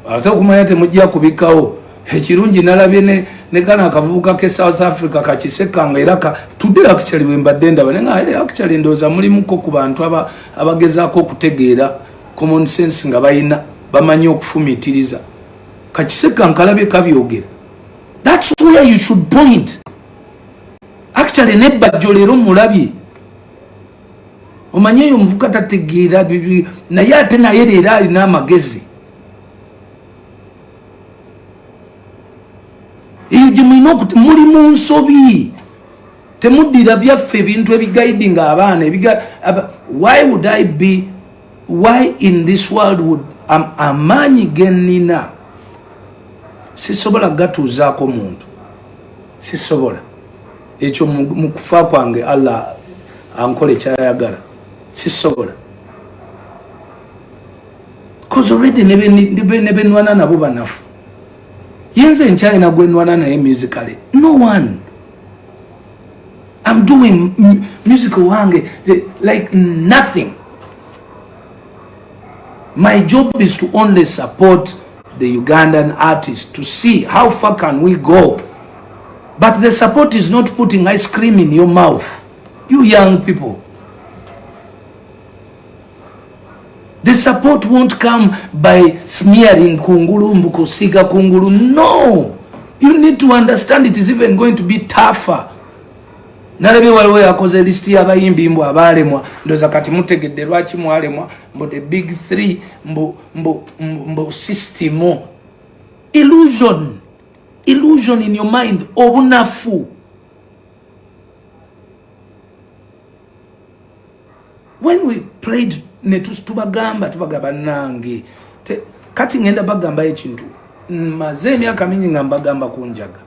ate okumanya temujja kubikawo. Ekirungi nalabye ne kana akavubuka ke South Africa kakisekanga era today actually we mbadde ndaba nenga actually ndoza mulimuko ku bantu abagezaako okutegeera common sense nga bayina bamanyi okufumitiriza kakisekanga kalabye kabyogera. That's where you should point. Actually nebajjo leero mulabye omanye yo muvuka tategeera naye ate naye leero alina amagezi. Muli mu nsobi temuddira byaffe ebintu ebiguiding abaana why in this world would amaanyi gennina sisobola gatuuzaako muntu sisobola ekyo mu kufa kwange Allah ankole kyayagala sisobola cause already nebenwana nabo banafu yenze nkyalina gwenwana naye musically no one. I'm doing musical wange like nothing. My job is to only support the Ugandan artists to see how far can we go. But the support is not putting ice cream in your mouth. You young people. The support won't come by smearing kungulu, mbukusiga kungulu. No! You need to understand it is even going to be tougher. Nalabe waliwo yakoze listi y'abayimbi mbu abalemwa ndoza kati mutegedde lwaki mwalemwa mbu the big three mbu system. Illusion in your mind obunafu. When we prayed tubagamba nange kati ngenda bagamba ekintu maze emyaka mingi nga mbagamba kunjaga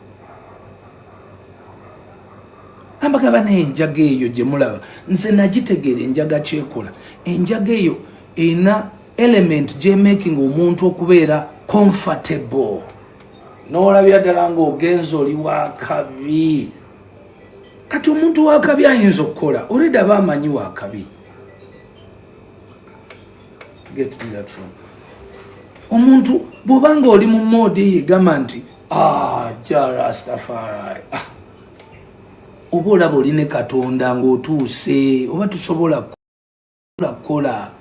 ambagaba n'enjaga eyo gye mulaba nze nagitegeera enjaga kyekola. Enjaga eyo ena element gye making omuntu okubeera comfortable n'olabira ddala ng'ogenza oli wakabi. Kati omuntu wakabi ayinza okukola oleda aba amanyi wakabi. Get me that from omuntu bwobanga oli mu mode yegamba nti Rastafari oba olaba oli ne Katonda ng'otuuse oba tusobola kukola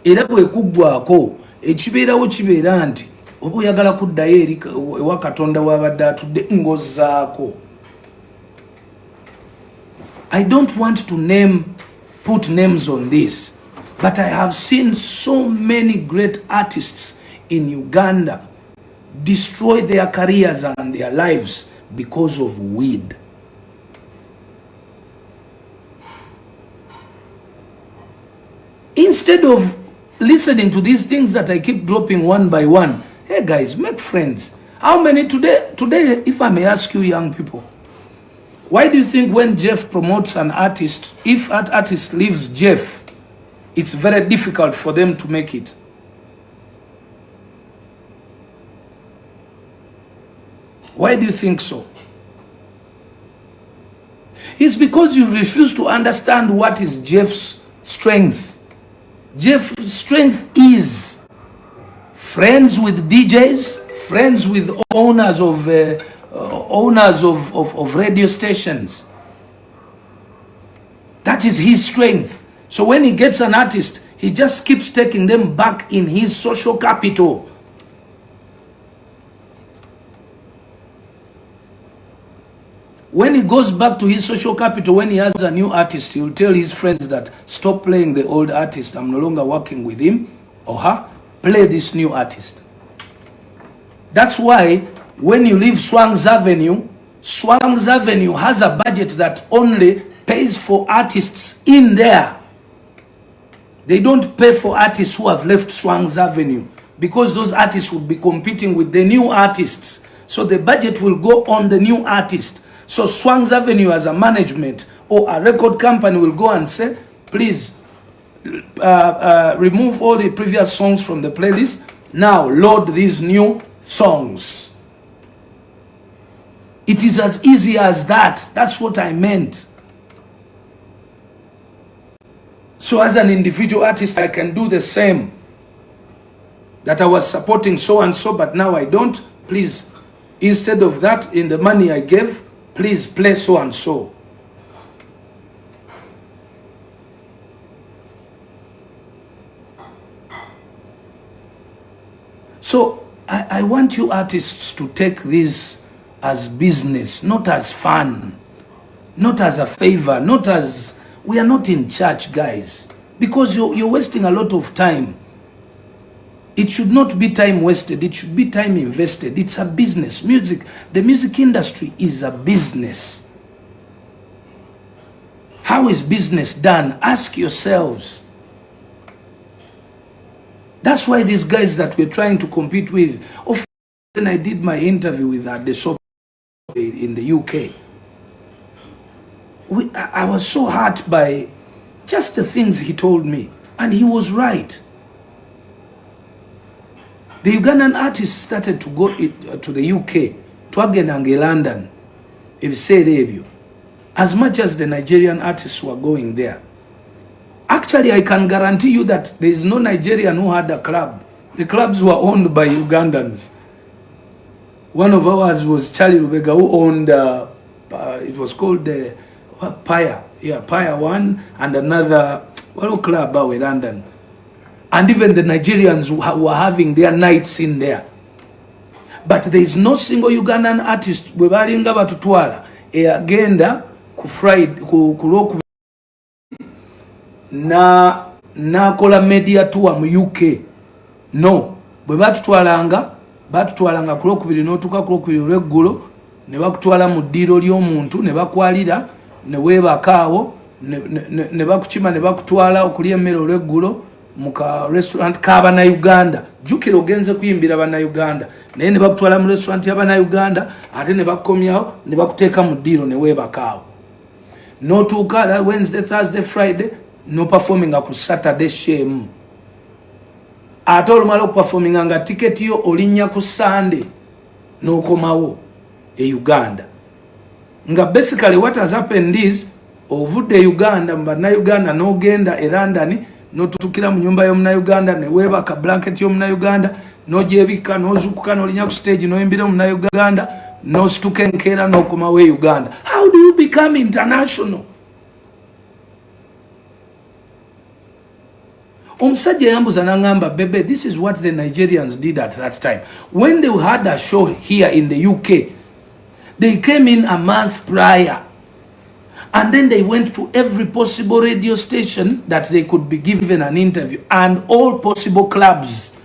era bwe kuggwako ekibeerawo kibeera nti oba oyagala kuddayo eri ewa Katonda wabadde atudde ng'ozzaako. I don't want to put names on this, but I have seen so many great artists in Uganda destroy their careers and their lives because of weed. Instead of listening to these things that I keep dropping one by one, hey guys, make friends. How many today, if I may ask you young people, why do you think when Jeff promotes an artist, if that artist leaves Jeff, it's very difficult for them to make it? Why do you think so? It's because you refuse to understand what is Jeff's strength. Jeff's strength is friends with DJs, friends with owners of radio stations. That is his strength. So when he gets an artist, he just keeps taking them back in his social capital. When he goes back to his social capital, when he has a new artist, he will tell his friends that stop playing the old artist. I'm no longer working with him or her. Play this new artist. That's why when you leave Swang's Avenue has a budget that only pays for artists in there. They don't pay for artists who have left Swang's Avenue because those artists would be competing with the new artists. So the budget will go on the new artist. So Swang's Avenue as a management or a record company will go and say, please remove all the previous songs from the playlist. Now load these new songs. It is as easy as that. That's what I meant. So as an individual artist, I can do the same. that I was supporting so and so, but now I don't. Please, instead of that, in the money I gave, please play so and so. So I want you artists to take this as business, not as fun, not as a favor, not as, we are not in church, guys, because you're wasting a lot of time. It should not be time wasted. It should be time invested. It's a business. Music, the music industry is a business. How is business done? Ask yourselves. That's why these guys that we're trying to compete with, when I did my interview with the shop in the UK, I was so hurt by just the things he told me. And he was right. The Ugandan artists started to go to the UK, to London, as much as the Nigerian artists were going there. Actually, I can guarantee you that there is no Nigerian who had a club. The clubs were owned by Ugandans. One of ours was Charlie Lubega, who owned, it was called the Paya. Yeah, Paya One, and another, what club in London. And even the Nigerians were having their nights in there. But there is no single Ugandan artist webalinga batutwala agenda ku Friday ku na kola media tour mu UK. No, bwe batutwalanga ku Lwokubiri n'otuuka ku Lwokubiri olw'eggulo ne bakutwala mu ddiiro ly'omuntu ne bakwalira ne weebakaawo ne bakukima ne bakutwala okulya emmere olw'eggulo muka restaurant k'abana Uganda. Jukira ogenze kuyimbira abana Uganda naye ne bakutwala mu restaurant y'abana Uganda ate ne bakomyawo ne bakuteeka mu ddiiro ne weebakaawo. N'otuuka Wednesday, Thursday, Friday no performing ku Saturday shame. Ate olumala okuperforminga nga tiketi yo olinnya ku Sunday n'okomawo Uganda. Nga basically what has happened is ovudde Uganda mbana Uganda n'ogenda London n'otutukira mu nyumba y'omuna Uganda ne weebaka blanket y'omuna Uganda n'ogyebika n'ozukuka n'olinya ku stage n'oyimbira omuna Uganda n'osituka enkeera n'okomawo Uganda. How do you become international? Omusajja yambuza n'angamba, Bebe, this is what the Nigerians did at that time. When they had a show here in the UK, they came in a month prior. And then they went to every possible radio station that they could be given an interview. And all possible clubs.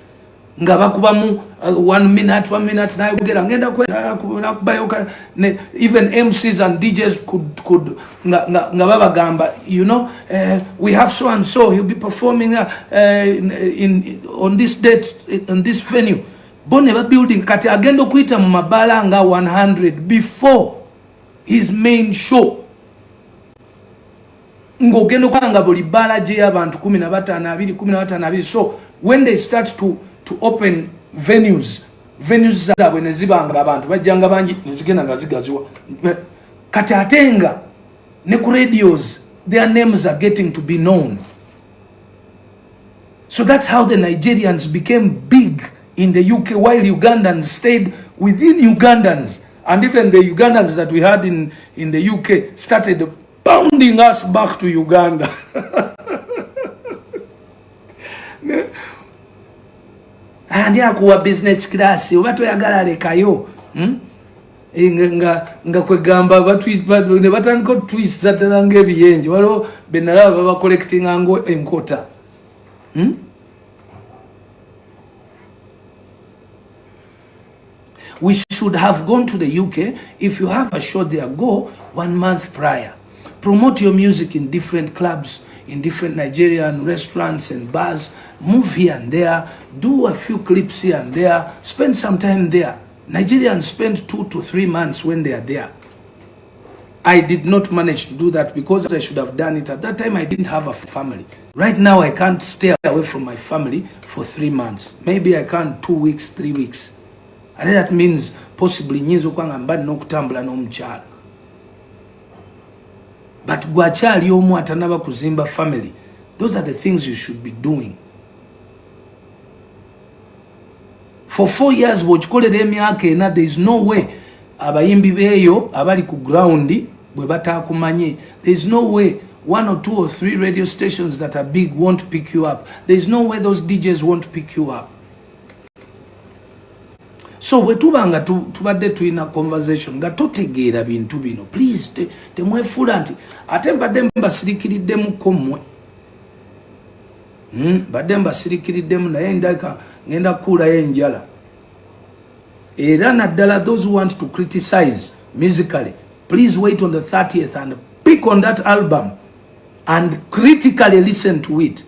Nga bakubamu 1 minute, nayogera ngenda kubayoka. Even MCs and DJs could nga babagamba, you know, we have so and so, he'll be performing on this date, on this venue. Boneva building kati agendo kuita mu mabala nga 100 before his main show. Ngogendo kwanga buli bala je abantu 15 20 so when they start to open venues zabwe ne zibanga abantu bajjanga bangi nezigenda ngazigaziwa kati atenga ne ku radios their names are getting to be known. So that's how the Nigerians became big in the UK while Ugandans stayed within Ugandans, and even the Ugandans that we had in the UK started pounding us back to Uganda. And ya kuwa business class watu yagala lekayo nga kwegamba ne batandika twist zatalanga ebiyenje waliwo benalaba baba collecting ango enkota. We should have gone to the UK. If you have a show there, go 1 month prior. Promote your music in different clubs, in different Nigerian restaurants and bars. Move here and there. Do a few clips here and there. Spend some time there. Nigerians spend 2 to 3 months when they are there. I did not manage to do that because I should have done it. At that time, I didn't have a family. Right now, I can't stay away from my family for 3 months. Maybe I can't 2 weeks, 3 weeks. And that means possibly nyinzo kwanga mbadi n'okutambula n'omukyala. But gwakyali omu atanaba kuzimba family. Those are the things you should be doing. for 4 years bw'okikolera emyaka ena, there is no way abayimbi beeyo abali ku ground bwe bataakumanye. There is no way 1 or 2 or 3 radio stations that are big won't pick you up. There is no way those DJs won't pick you up. So bwe tubanga tubadde tulina conversation nga totegeera bintu bino, please temwefuula nti ate mbadde mbasirikiriddemukko mmwe. Badde mbasirikiriddemu naye ndaka ngenda kuulayo enjala. Era naddala those who want to criticize musically, please wait on the 30th and pick on that album and critically listen to it.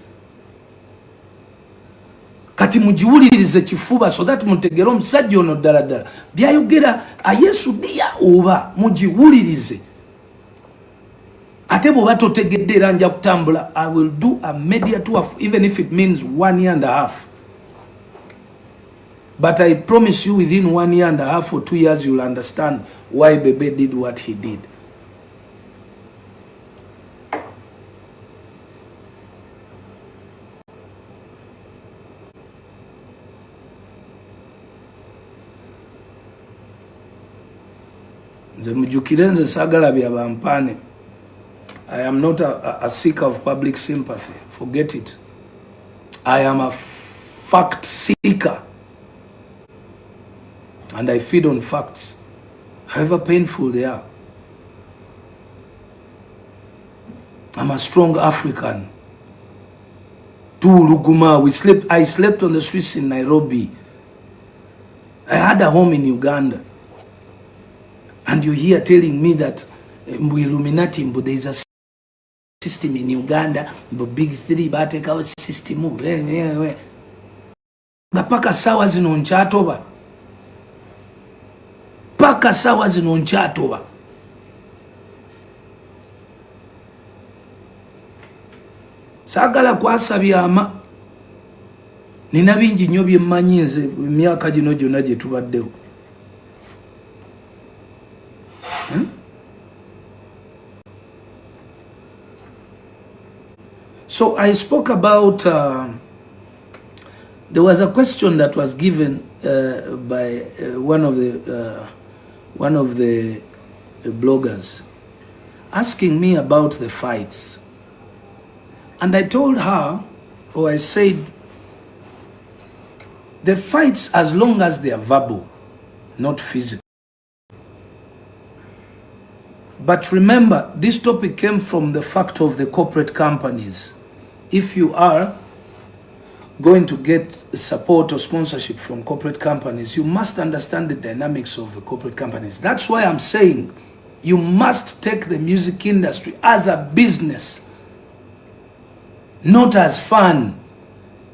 Kati mujiwulirize kifuba so that mutegere omusajja ono ddala ddala byayogera Yesu dia oba mujiwulirize. Ate bw'oba totegedde era nja kutambula, I will do a media tour even if it means 1 year and a half. But I promise you within 1 year and a half or 2 years you'll understand why Bebe did what he did. Nze mujukire nze sagala bya bampane. I am not a seeker of public sympathy. Forget it. I am a fact seeker. And I feed on facts, however painful they are. I'm a strong African. I slept on the streets in Nairobi. I had a home in Uganda. And you're here telling me that Illuminati, but there is a system in Uganda, but big three, but take out system. Paka sawa zino nchatoba. Paka sawa zino nchatoba. Sagala kwasabya ama. Nina bingi nnyo bye mmanyi nze myaka gino gyonna gye tubaddewo. So I spoke about, there was a question that was given by one of the bloggers asking me about the fights. And I told her, or I said, the fights, as long as they are verbal, not physical. But remember, this topic came from the fact of the corporate companies. If you are going to get support or sponsorship from corporate companies, you must understand the dynamics of the corporate companies. That's why I'm saying you must take the music industry as a business, not as fun,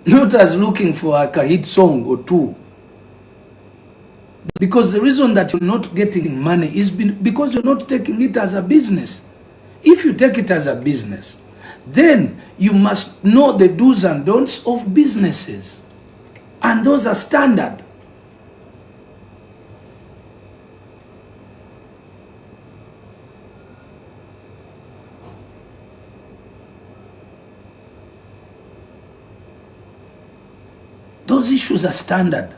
not as looking for a hit song or two. Because the reason that you're not getting money is because you're not taking it as a business. If you take it as a business, then you must know the do's and don'ts of businesses. And those are standard. Those issues are standard.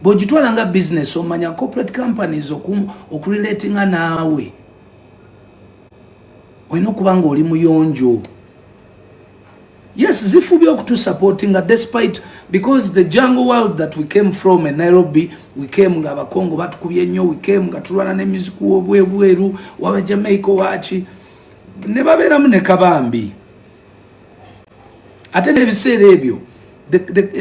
Bojitwala nga business omanya corporate companies okurelatinga naawe. Oyina okuba nga oli muyonjo. Yes, zifubye okutusupportinga despite, because the jungle world that we came from in Nairobi, we came nga abakongo batukubye nnyo, we came nga tulwana ne music wobweru wa Jamaica wachi ne babeeramu ne kabambi. Ate n'ebiseera ebyo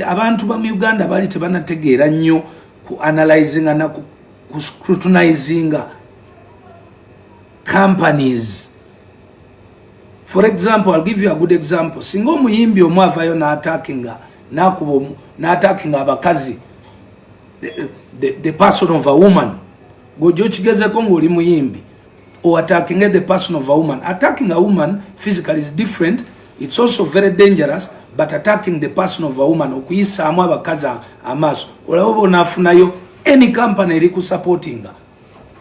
abantu ba Uganda bali tebanategeera nnyo ku analyzing na ku scrutinizing companies. For example, I'll give you a good example. Singo muyimbi omwavayo na attacking abakazi, the person of a woman. Gojo kigeze ko ngoli muyimbi or attacking the person of a woman. Attacking a woman physically is different. It's also very dangerous, but attacking the person of a woman okuyisa amwa abakazi amaso olabo nafunayo any company eri ku supporting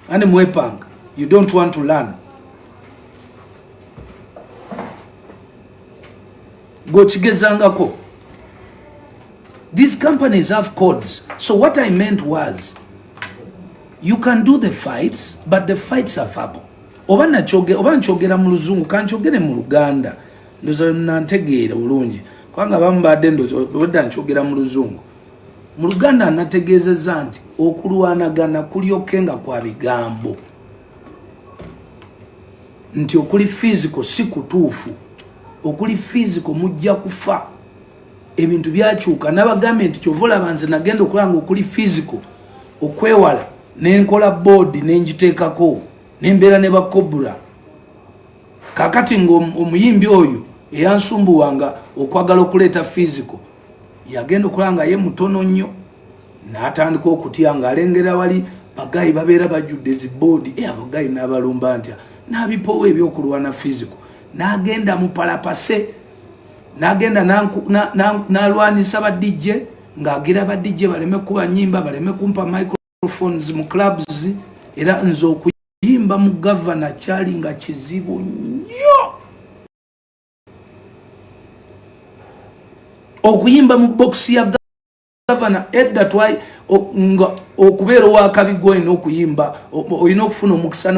ane mwepanga. You don't want to learn. Go chigezangako. These companies have codes. So what I meant was, you can do the fights, but the fights are verbal. Oba nchogera mu luzungu kanchogere mu Luganda ndoza nantegeera bulungi kwanga bambadde ndoza nchogera mu luzungu mu Luganda nategeezezza nti okulwanagana kulyokenga kwa bigambo nti okuli physical si kutuufu okuli physical mujja kufa ebintu byakyuka n'abagambe nti kyovola banze nagenda okulanga okuli physical okwewala nenkola board nenjiteekako nembeera ne bakobura kakati ng'omuyimbi oyo eyansumbuwanga okwagala okuleeta physical yagenda okulanga ye mutono nnyo n'atandika okutya ng'alengera wali bagayi babeera bajjudde ziboodi abagayi n'abalumba ntya n'abipowa ebyokulwana physical n'agenda mu palapase n'agenda n'alwanisa ba DJ ng'agira ba DJ baleme kuba nyimba baleme kumpa microphones mu clubs era nze okuyimba mu governor kyali nga kizibu nnyo okuyimba mu box ya governor edda twai okubeera owakabigo olina okuyimba olina okufuna omukisa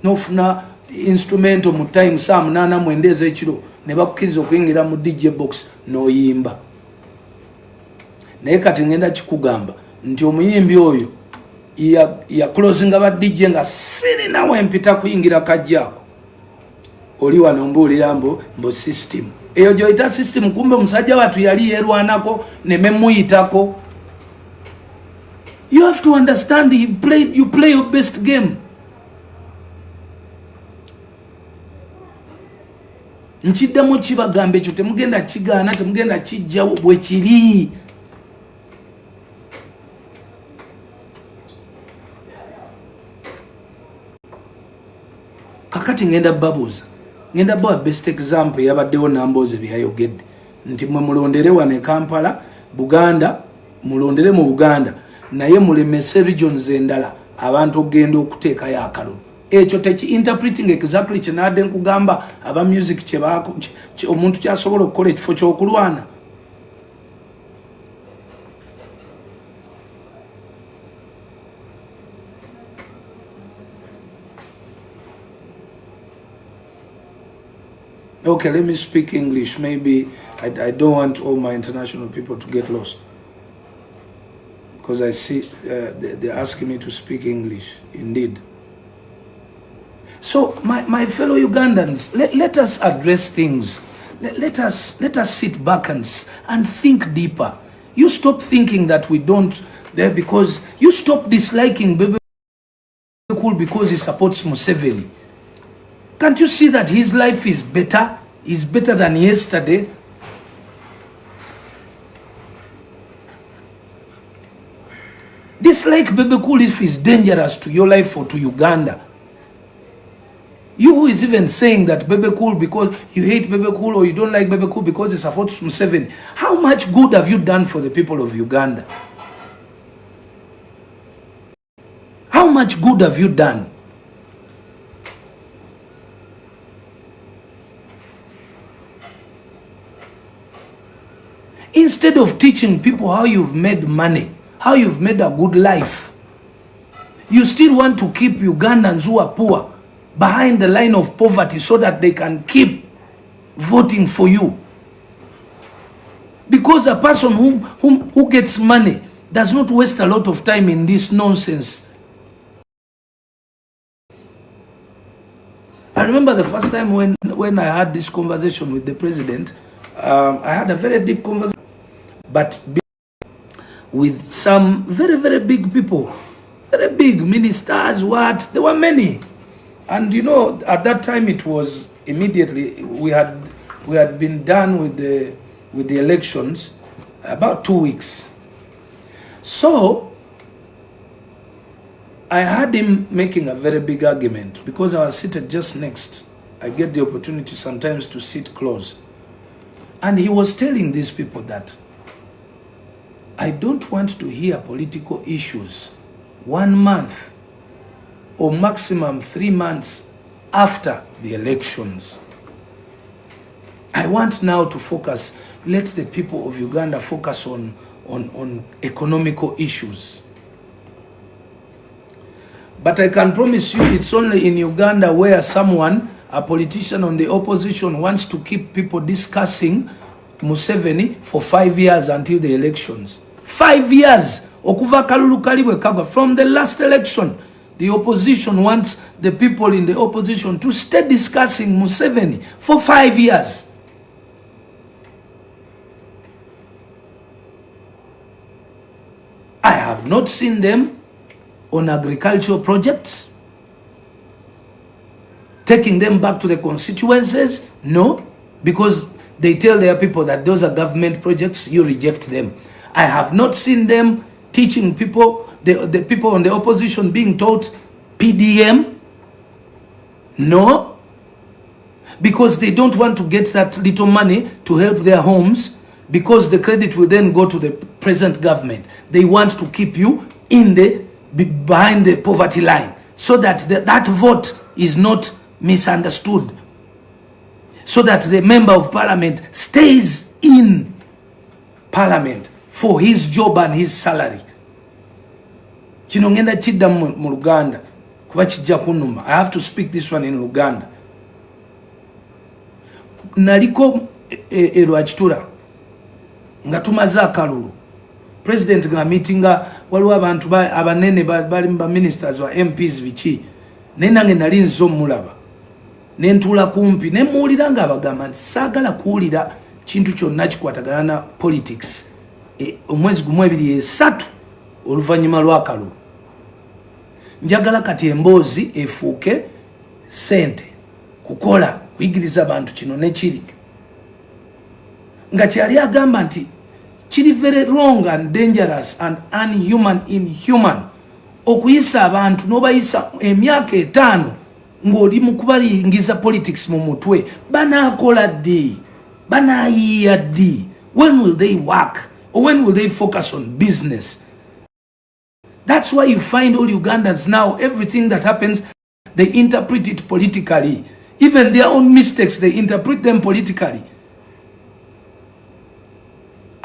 n'ofuna instrumento mu time saa 8 ez'ekiro ne bakkiriza okuyingira mu DJ box n'oyimba naye kati ngenda kikugamba nti omuyimbi oyo ya closinga ba DJ nga sirinawo empita kuyingira kajjaako oli wano mbuulira mbo system eyo gyoyita system kumbe musajja watu yali yerwanako nememuyitako. You have to understand you play your best game. Nchiddemu kibagambe ekyo temugenda kigaana temugenda kijjawo bwe kiri. Kakati ngenda babuuza ngenda bawa best example yabaddewo namboze byayogedde nti mwe mulondere wane Kampala Buganda mulondere mu Buganda naye mulemese regions endala abantu ogenda okuteekayo akalulu ekyo teki interpreting exactly kyenadde nkugamba aba music kyebako omuntu kyasobola okukola ekifo ky'okulwana. Okay, let me speak English. Maybe I don't want all my international people to get lost. Because I see they're asking me to speak English, indeed. So, my fellow Ugandans, let us address things. Let us sit back and think deeper. You stop thinking that we don't, because you stop disliking Bebe Cool because he supports Museveni. Can't you see that his life is better? Is better than yesterday? Dislike Bebe Cool if is dangerous to your life or to Uganda. You who is even saying that Bebe Cool because you hate Bebe Cool or you don't like Bebe Cool because he supports Museveni. How much good have you done for the people of Uganda? How much good have you done? Instead of teaching people how you've made money, how you've made a good life, you still want to keep Ugandans who are poor behind the line of poverty so that they can keep voting for you. Because a person who gets money does not waste a lot of time in this nonsense. I remember the first time when I had this conversation with the president, I had a very deep conversation, but with some very, very big people, very big ministers, there were many. And you know, at that time it was immediately, we had been done with the elections about 2 weeks. So, I had him making a very big argument because I was seated just next. I get the opportunity sometimes to sit close. And he was telling these people that I don't want to hear political issues 1 month or maximum 3 months after the elections. I want now to focus, let the people of Uganda focus on on economical issues. But I can promise you it's only in Uganda where someone, a politician on the opposition, wants to keep people discussing Museveni for 5 years until the elections. 5 years! Okuva Kalulu Kalibwe Kagwa. From the last election, the opposition wants the people in the opposition to stay discussing Museveni for 5 years. I have not seen them on agricultural projects, taking them back to the constituencies. No, because they tell their people that those are government projects, you reject them. I have not seen them teaching people, the people on the opposition being taught PDM. No, because they don't want to get that little money to help their homes, because the credit will then go to the present government. They want to keep you in the behind the poverty line, so that that vote is not misunderstood, so that the member of parliament stays in parliament for his job and his salary. Kino ngenda chidda mu Luganda kuba kijja kunuma. I have to speak this one in Luganda. Naliko Lwakitura nga tumaze akalulu. President nga meetinga waliwo abantu abanene bali ba ministers wa MPs bichi. Nenange nali nzo mulaba. Nentula kumpi nemuulira nga abagamba nti saagala kuwulira kintu kyonna kikwatagana na politics. Omwezi gumu 2-3 oluvannyuma lw'akalulu. Njagala kati emboozi efuuke sente kukola kuyigiriza abantu kino ne kiri. Nga kyali agamba nti kiri very wrong and dangerous and inhuman okuyisa abantu n'obayisa emyaka 5 ng'oli mu kubalingiza politics mu mutwe. Banaakola ddi? Banaayiya ddi? When will they work? Or when will they focus on business? That's why you find all Ugandans now, everything that happens, they interpret it politically. Even their own mistakes, they interpret them politically.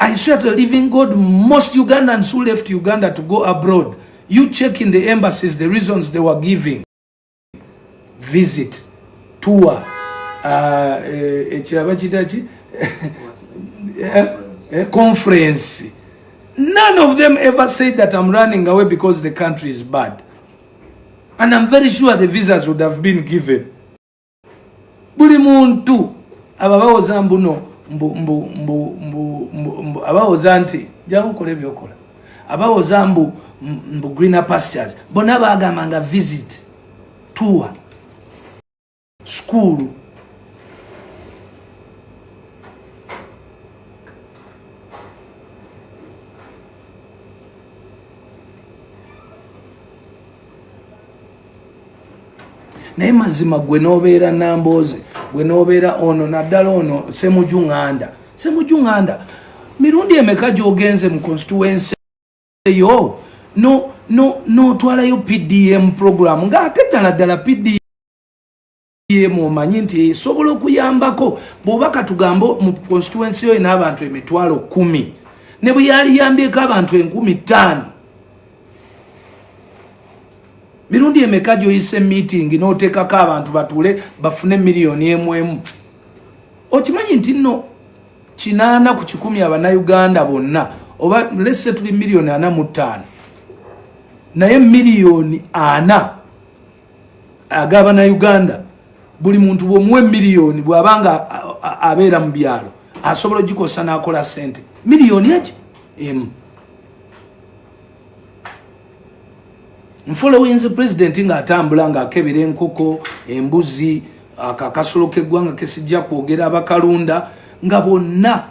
I swear to the living God, most Ugandans who left Uganda to go abroad, you check in the embassies the reasons they were giving. Visit, tour, conference. None of them ever said that I'm running away because the country is bad. And I'm very sure the visas would have been given. Buli muntu ababawoza mbuno abawoza nti jawo kole byokola. Abawoza mbu greener pastures. Bonna bagamba nga visit, tour, school. Naye mazima gwe nobeera Namboze, gwe nobeera ono naddala ono Semujunganda mirundi emeka gy'ogenze mu constituency yo no twalayo PDM program ng'ate ddala PDM omanyi nti esobola okuyambako bw'oba katugambo mu constituency yo n'abantu 10,000 ne bwe yaliyambyeko abantu 5,000. Mirundi emeka gy'oyise meeting n'oteekako abantu batuule bafune miliyoni 1. Okimanyi nti nno 8 ku 10 Abannayuganda bonna oba lese tuli miliyoni 45, naye miliyoni 4 ag'Abannayuganda buli muntu bw'omuwe miliyoni bw'abanga abeera mu byalo asobola ogikosa n'akola ssente miliyoni emu. Mfollowinze president nga atambula nga akebera enkoko, embuzi, akakasolo k'eggwanga kesijja kwogera abakalunda nga bonna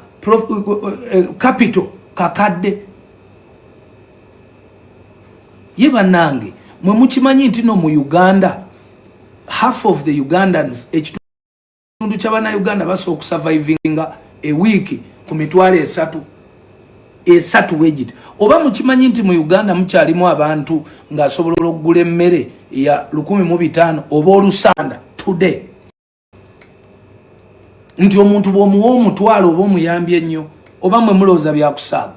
capital kakadde. Ye bannange mwe mukimanyi nti no mu Uganda half of the Ugandans ekitundu ky'Abannayuganda basobola okusurvivinga a week ku mitwalo 3 wegit. Oba mukimanyi nti mu Uganda mukyalimu abantu ng'asobola okugula emmere ya 1,500 oba olusanda today. Nti omuntu bw'omuwa omutwalo oba omuyambye ennyo oba mwe mulowooza byakusaaga.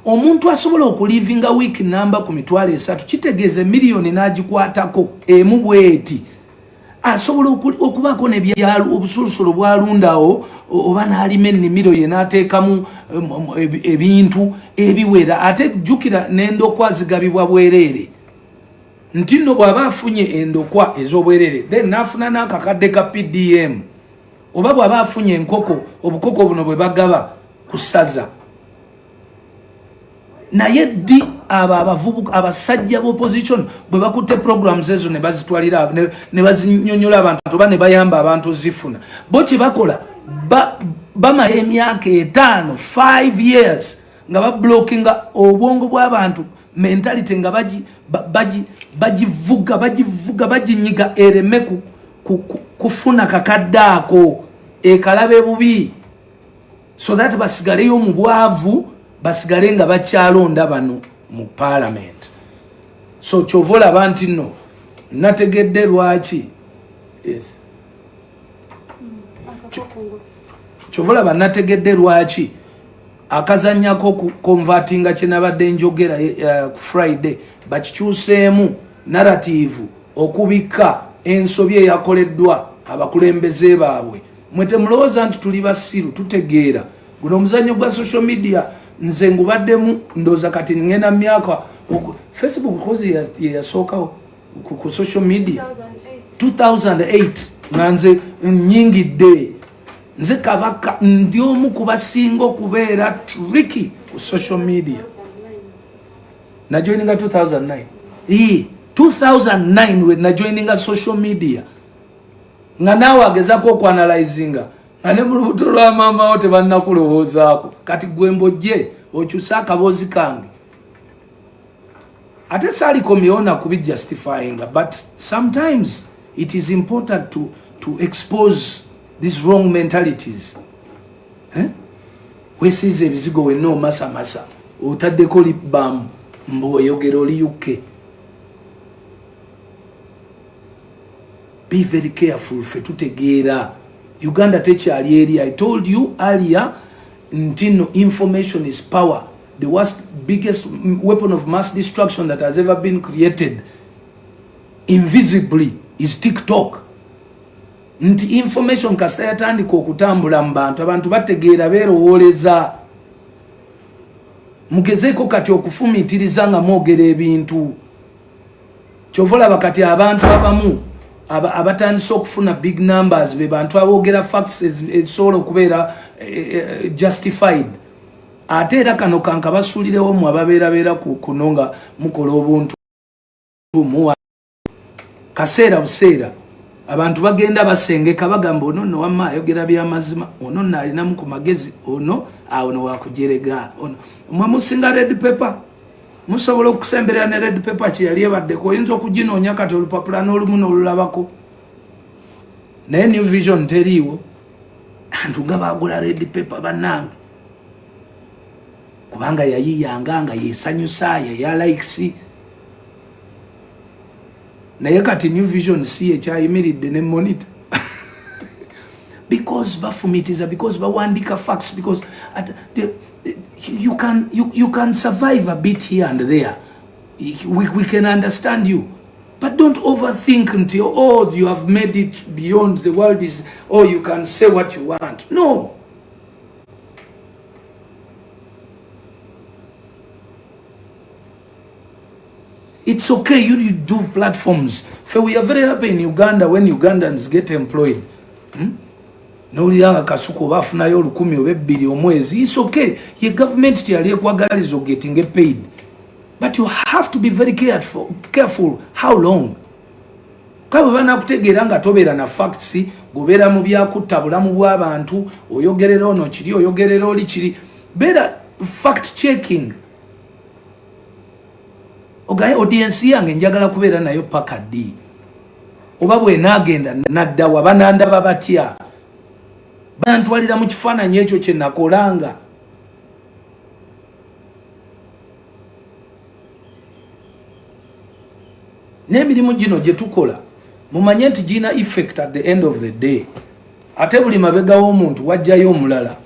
omuntu asobola okulivinga week number ku mitwalo 3 kitegeeze miliyoni nagikwatako emu bweti asobola okubaako nebyalo obusulusulu bwalundawo oba n'alima ennimiro ye n'ateekamu ebintu ebiwera ate jjukira n'endokwa zigabibwa bwereere nti nno bw'aba afunye endokwa ez'obwereere then n'afuna n'akakadde ka PDM oba bw'aba afunye enkoko obukoko buno bwe bagaba ku ssaza naye ddi abo abavubuka abasajja b'opposition bwe bakutte programs ezo ne bazitwalira ne bazinyonyola abantu oba ne bayamba abantu zifuna bo kye bakola bamala emyaka 5 years nga bablockinga obwongo bw'abantu mentality nga bagivuga baginyiga ereme kufuna kakadde ako ekalabe bubi so that basigaleyo mu bwavu basigale nga bakyalonda bano mu parliament so kyovola abantu nno nategedde lwaki yes kyovola banategedde lwaki akazanyako ku convertinga kyenabadde njogera ku Friday bakikyuseemu narrative okubika ensobi eyakoleddwa abakulembeze baabwe mwete mulowooza nti tuli basiru tutegeera guno omuzannyo gwa social media nze ngubaddemu ndoza kati ngenda myaka Facebook kozi yasookawo ku social media 2008 nganze nyingidde nze kabaka ndi omu ku basinga okubeera tricky ku social media najoininga 2009 we najoininga social media nga naawe agezako okuanalyzinga nga ne mu lubuto lwa maama wo tebannakulowoozaako kati gwembojje okyusa akaboozi kange ate saalikomyeona kubijustifyinga but sometimes it is important to expose these wrong mentalities wesiiza ebizigo wenna omasamasa otaddeko lipbamu mbwoyogera oliyukke be very careful fe tutegeera Uganda tekyali eri. I told you earlier ntino information is power. The biggest weapon of mass destruction that has ever been created invisibly is TikTok. Nti information kasita yatandika okutambula mu bantu abantu bategeera beerowooleza mugezeeko kati okufumiitiriza nga mwogera ebintu kyovola bakati abantu abamu abatandise okufuna big numbers be bantu aboogera facts ezisobola okubeera justified ate era kano kanka basuulirewo mu ababeerabeera kuno nga mukola obuntu muwa kaseera buseera abantu bagenda basengeka bagamba ono no wamma ayogera by'amazima ono nalinamu ku magezi ono awo wakujerega ono mwe musinga red paper musobola okusemberera ne red paper kyeyali ebaddeko oyinza okuginoonya kati olupapula n'olumu n'olulabako naye new vision teriiwo antu nga baagula red paper bannange kubanga yayiyanga nga yeesanyusa ya likes naye kati new vision si ekyayimiridde ne monitor because bafumitiza because bawandika facts because you can survive a bit here and there. We can understand you, but don't overthink until you have made it beyond the world is you can say what you want. No. It's okay you do platforms. We are very happy in Uganda when Ugandans get employed. Noliyanga kasuko bafunayo 10 oba 2 omwezi. It's okay. Your government tiyali kwagalizo getting paid. But you have to be very careful how long. Kaba bana kutegeera nga tobeera na facts gobeera mu byakutta bulamu bw'abantu oyogerera ono kiri oyogerera oli kiri. Better fact checking. Ogaye audience yange njagala kubeera nayo paka ddi. Oba bwe nagenda nadda wabananda babatya. Bantwalira mu kifaananyi ekyo kye nakolanga. N'emirimu gino gye tukola mumanye nti gina effect at the end of the day. Ate buli mabega w'omuntu wajjayo omulala.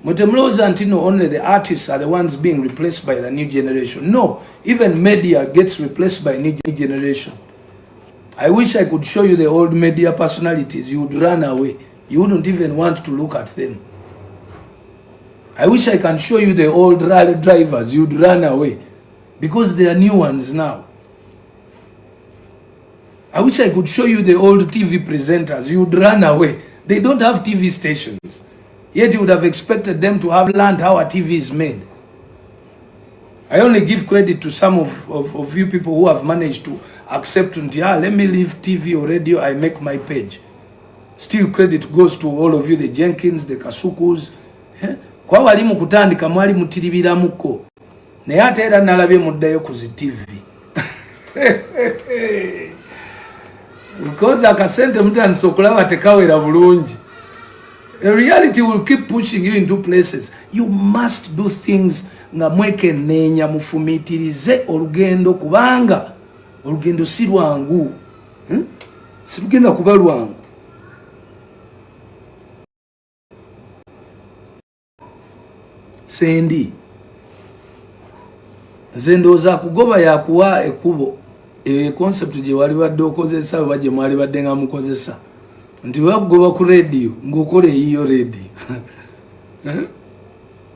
Mutemloza Antino, only the artists are the ones being replaced by the new generation. No, even media gets replaced by new generation. I wish I could show you the old media personalities. You would run away. You wouldn't even want to look at them. I wish I can show you the old rally drivers. You'd run away because they are new ones now. I wish I could show you the old TV presenters. You'd run away. They don't have TV stations. Yet you would have expected them to have learned how a TV is made. I only give credit to some of you people who have managed to accept, let me leave TV or radio, I make my page. Still credit goes to all of you, the Jenkins, the Kasukus. Kwa walimu kutandika mwali mutiribira muko. Naye ate era nalabye muddayo ku TV. Because akasente mutandise okulaba tekawera bulungi. The reality will keep pushing you into places. You must do things nga mwekenneenya mufumitirize olugendo kubanga olugendo si lwangu. Sibugenda kuba lwangu. Sendi nze kugoba yakuwa ekubo concept gye wali badde okozesa oba gye mwali badde nga mukozesa nti wakugoba ku radio ng'okola eyiyo radio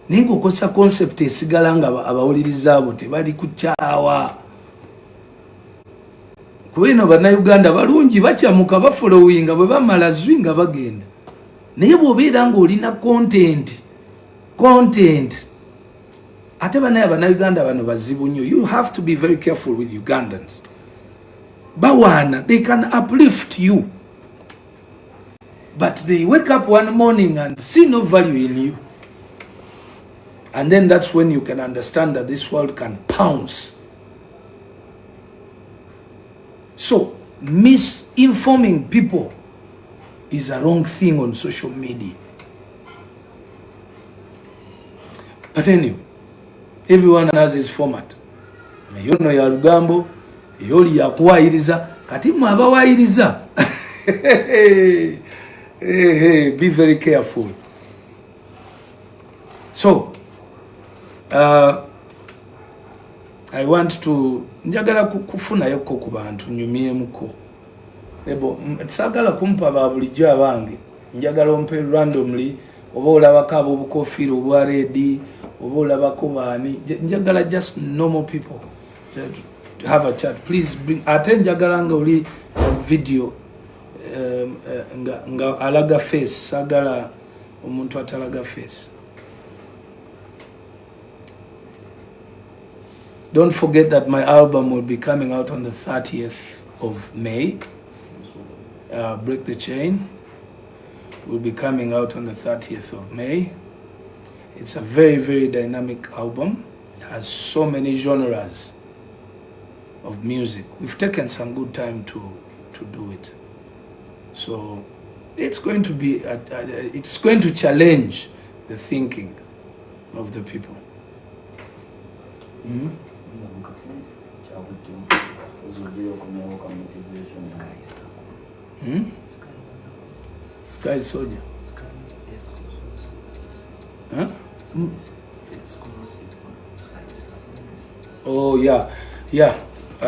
naye ng'okozesa concept esigala nga abawuliriza abo tebali kukyawa. Kuba eno bannayuganda balungi bakyamuka bafolowinga bwe bamala zwi nga bagenda, naye bw'obeera ng'olina content ate banaye bannayuganda bano bazibu nnyo. You have to be very careful with Ugandans. Bawana, they can uplift you, but they wake up one morning and see no value in you, and then that's when you can understand that this world can pounce. So misinforming people is a wrong thing on social media. But anyway, everyone has his format. You know ya lugambo, yoli ya kuwairiza, kati mwabawairiza. Be very careful. So, I want to njagala kufuna yoko ku bantu nyumyemuko. Ebo tsagala kumpa babulijjo abange. Njagala ompe randomly oba olabako ab'obukofiira obwa ready oba olabako baani. Njagala just normal people to have a chat. Please bring ate njagala nga oli video nga alaga face, sagala omuntu atalaga face. Don't forget that my album will be coming out on the 30th of May. Break the Chain will be coming out on the 30th of May. It's a very, very dynamic album. It has so many genres of music. We've taken some good time to do it. So it's going to be, it's going to challenge the thinking of the people. Mm-hmm. Sky Soldier. Huh? Oh yeah.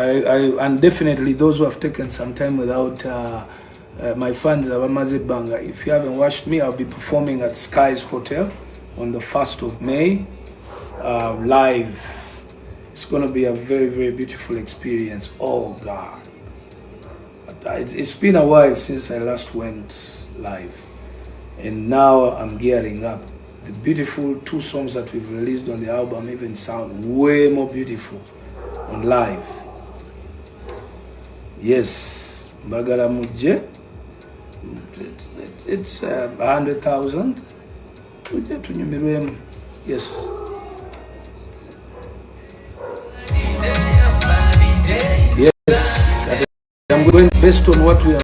And definitely those who have taken some time without my fans Abamaze Banga. If you haven't watched me, I'll be performing at Sky's Hotel on the 1st of May, live. It's going to be a very, very beautiful experience. Oh God. It's been a while since I last went live, and now I'm gearing up. The beautiful 2 songs that we've released on the album even sound way more beautiful on live. Yes, Bagara Muje. It's 100,000. Yes. Yes, I'm going based on what we are